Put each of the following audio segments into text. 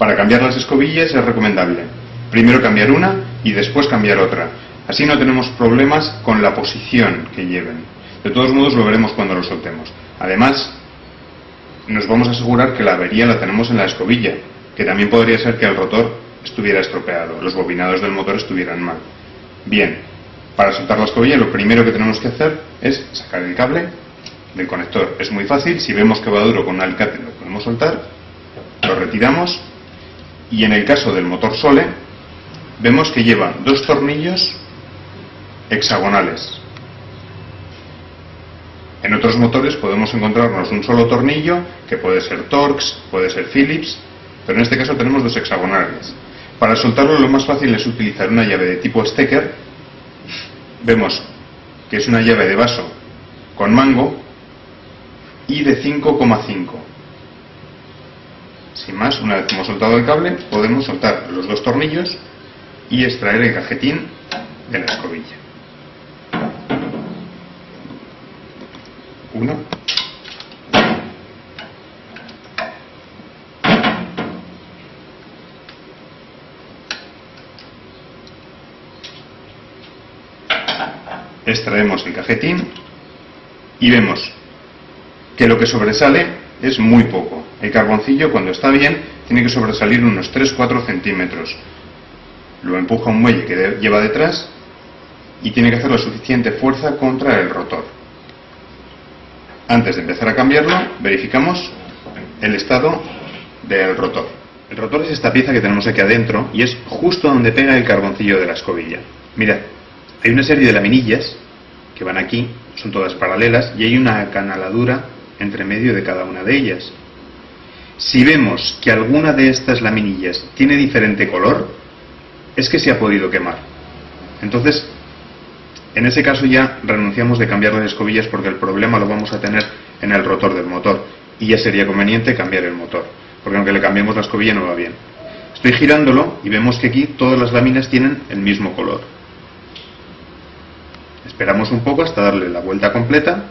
Para cambiar las escobillas es recomendable primero cambiar una y después cambiar otra. Así no tenemos problemas con la posición que lleven. De todos modos lo veremos cuando lo soltemos. Además, nos vamos a asegurar que la avería la tenemos en la escobilla, que también podría ser que el rotor estuviera estropeado, los bobinados del motor estuvieran mal. Bien, para soltar la escobilla lo primero que tenemos que hacer es sacar el cable del conector. Es muy fácil, si vemos que va duro con un alicate lo podemos soltar, lo retiramos y en el caso del motor Sole vemos que lleva dos tornillos hexagonales. En otros motores podemos encontrarnos un solo tornillo, que puede ser Torx, puede ser Phillips, pero en este caso tenemos dos hexagonales. Para soltarlo lo más fácil es utilizar una llave de tipo Stecker. Vemos que es una llave de vaso con mango y de 5,5. Sin más, una vez que hemos soltado el cable, podemos soltar los dos tornillos y extraer el cajetín de la escobilla. Uno. Extraemos el cajetín y vemos que lo que sobresale es muy poco. El carboncillo, cuando está bien, tiene que sobresalir unos 3-4 centímetros. Lo empuja un muelle que lleva detrás y tiene que hacer la suficiente fuerza contra el rotor. Antes de empezar a cambiarlo, verificamos el estado del rotor. El rotor es esta pieza que tenemos aquí adentro y es justo donde pega el carboncillo de la escobilla. Mirad, hay una serie de laminillas que van aquí, son todas paralelas, y hay una acanaladura entre medio de cada una de ellas. Si vemos que alguna de estas laminillas tiene diferente color, es que se ha podido quemar. Entonces, en ese caso ya renunciamos de cambiar las escobillas porque el problema lo vamos a tener en el rotor del motor y ya sería conveniente cambiar el motor, porque aunque le cambiemos la escobilla no va bien. Estoy girándolo y vemos que aquí todas las láminas tienen el mismo color. Esperamos un poco hasta darle la vuelta completa.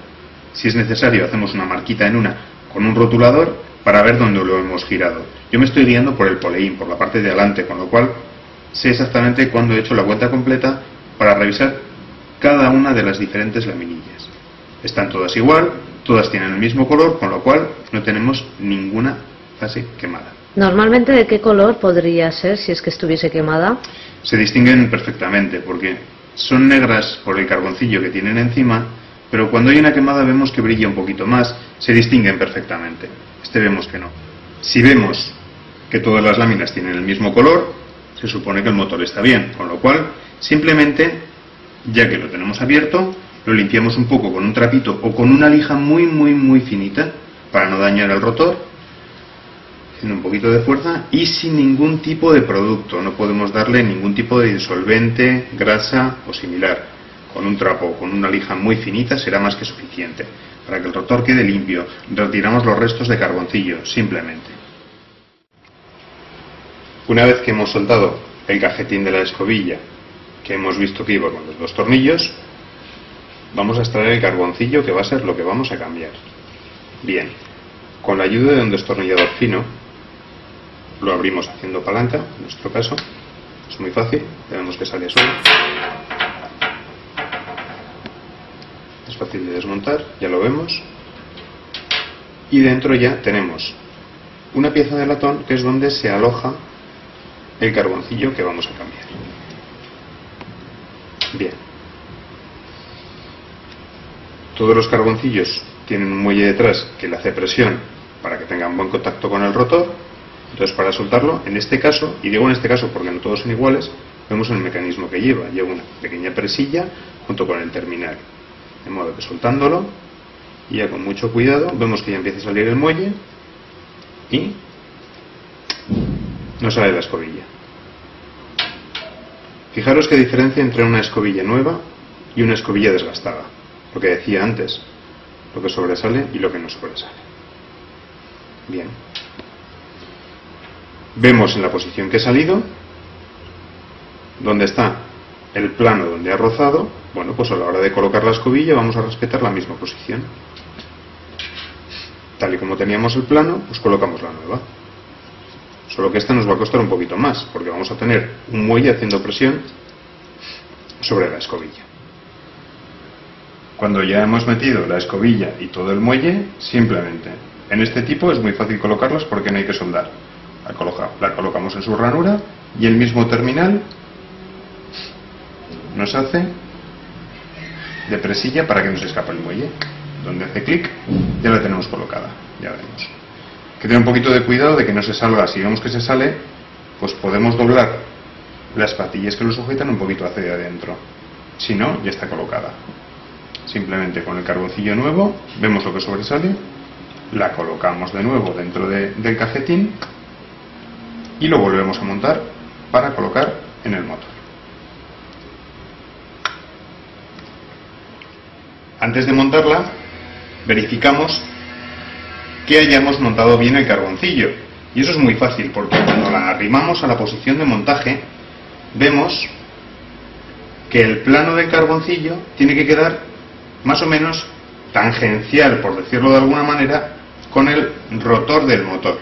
Si es necesario hacemos una marquita en una con un rotulador para ver dónde lo hemos girado. Yo me estoy guiando por el poleín, por la parte de adelante, con lo cual sé exactamente cuándo he hecho la vuelta completa para revisar cada una de las diferentes laminillas. Están todas igual, todas tienen el mismo color, con lo cual no tenemos ninguna fase quemada. ¿Normalmente de qué color podría ser si es que estuviese quemada? Se distinguen perfectamente porque son negras por el carboncillo que tienen encima, pero cuando hay una quemada vemos que brilla un poquito más, se distinguen perfectamente. Este vemos que no. Si vemos que todas las láminas tienen el mismo color, se supone que el motor está bien, con lo cual simplemente, ya que lo tenemos abierto, lo limpiamos un poco con un trapito o con una lija muy finita para no dañar el rotor, haciendo un poquito de fuerza y sin ningún tipo de producto. No podemos darle ningún tipo de disolvente, grasa o similar. Con un trapo o con una lija muy finita será más que suficiente para que el rotor quede limpio. Retiramos los restos de carboncillo, simplemente. Una vez que hemos soltado el cajetín de la escobilla, que hemos visto que iba con los dos tornillos, vamos a extraer el carboncillo, que va a ser lo que vamos a cambiar. Bien, con la ayuda de un destornillador fino, lo abrimos haciendo palanca, en nuestro caso, es muy fácil, vemos que sale solo. Es fácil de desmontar, ya lo vemos. Y dentro ya tenemos una pieza de latón que es donde se aloja el carboncillo que vamos a cambiar. Bien. Todos los carboncillos tienen un muelle detrás que le hace presión para que tengan buen contacto con el rotor. Entonces, para soltarlo, en este caso, y digo en este caso porque no todos son iguales, vemos el mecanismo que lleva. Lleva una pequeña presilla junto con el terminal. De modo que soltándolo, y ya con mucho cuidado, vemos que ya empieza a salir el muelle y no sale la escobilla. Fijaros qué diferencia entre una escobilla nueva y una escobilla desgastada. Lo que decía antes, lo que sobresale y lo que no sobresale. Bien. Vemos en la posición que he salido, donde está el plano donde ha rozado. Bueno, pues a la hora de colocar la escobilla vamos a respetar la misma posición. Tal y como teníamos el plano, pues colocamos la nueva. solo que esta nos va a costar un poquito más, porque vamos a tener un muelle haciendo presión sobre la escobilla. Cuando ya hemos metido la escobilla y todo el muelle, simplemente, en este tipo es muy fácil colocarlas porque no hay que soldar. La colocamos en su ranura y el mismo terminal nos hace de presilla para que no se escape el muelle. Donde hace clic, ya la tenemos colocada, ya vemos. Hay que tener un poquito de cuidado de que no se salga. Si vemos que se sale, pues podemos doblar las patillas que lo sujetan un poquito hacia adentro. Si no, ya está colocada. Simplemente con el carboncillo nuevo, vemos lo que sobresale, la colocamos de nuevo dentro del cajetín y lo volvemos a montar para colocar en el motor. Antes de montarla, verificamos que hayamos montado bien el carboncillo. Y eso es muy fácil, porque cuando la arrimamos a la posición de montaje, vemos que el plano del carboncillo tiene que quedar más o menos tangencial, por decirlo de alguna manera, con el rotor del motor.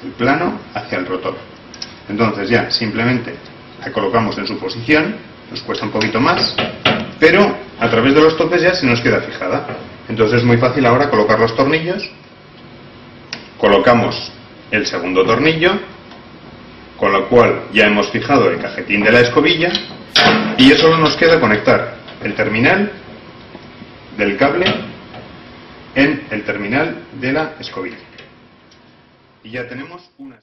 El plano hacia el rotor. Entonces ya simplemente la colocamos en su posición, nos cuesta un poquito más, pero a través de los topes ya se nos queda fijada. Entonces es muy fácil ahora colocar los tornillos. Colocamos el segundo tornillo, con lo cual ya hemos fijado el cajetín de la escobilla, y ya solo nos queda conectar el terminal del cable en el terminal de la escobilla. Y ya tenemos una...